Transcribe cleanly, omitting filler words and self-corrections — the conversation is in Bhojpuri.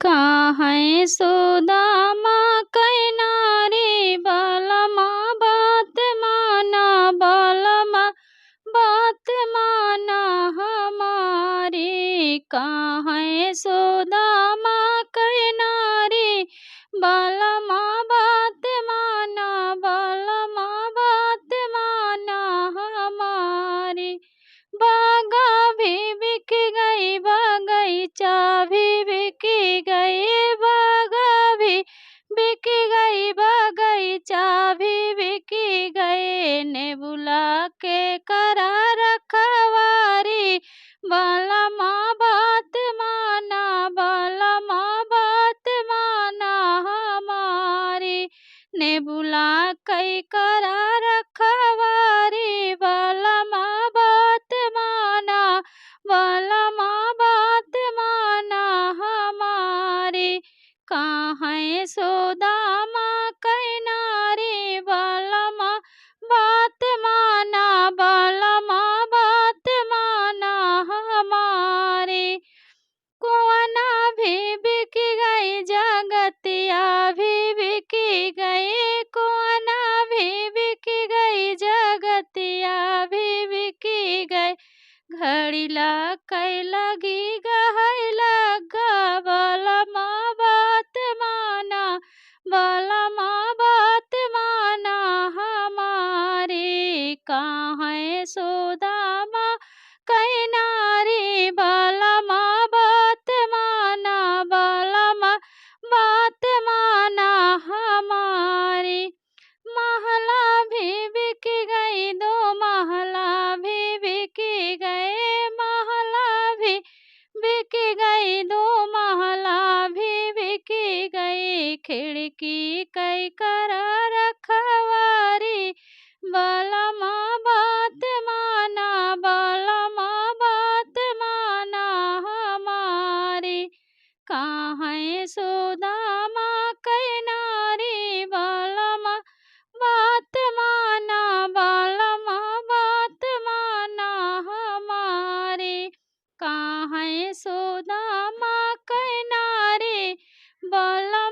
काहे सुदामा कैना रे बलमा बात माना बलमा बात माना हमारी। काहे सुदामा कैना रे बलमा बात माना बलमा बात माना हमारी। बागा भी बिक गई बगीचा भी बिक गई बागा भी बिक गई बगीचा भी बिक गए। ने बुला के करा रखवारी बलमा बात माना बलमा बात माना हमारी। ने बुला कई करा रखवारी बलमा बात माना बलमा बात माना हमारी। काहे सुदामा कैना रे बलमा बात माना बलमा बात माना हमारी। कुआना भी बिक गई जगतिया भी बिक गई कुआना भी बिक गई जगतिया भी बिक गई। घड़ी ला कै लगी गहै लगा बलमा बात माना बलमा बात माना हमारी। काहे सुदामा कैना रे बलमा बात माना बलमा बात माना हमारी। महला भी बिक गई दो महला भी बिक गए महला भी बिक गई दो महला भी बिक गई। खिड़की कई करा रखवारी बलमा बात माना बलमा बात माना हमारी। काहे सुदामा कैना रे बलमा बात माना बलमा बात माना हमारी। काहे सुदामा कैना रे बलमा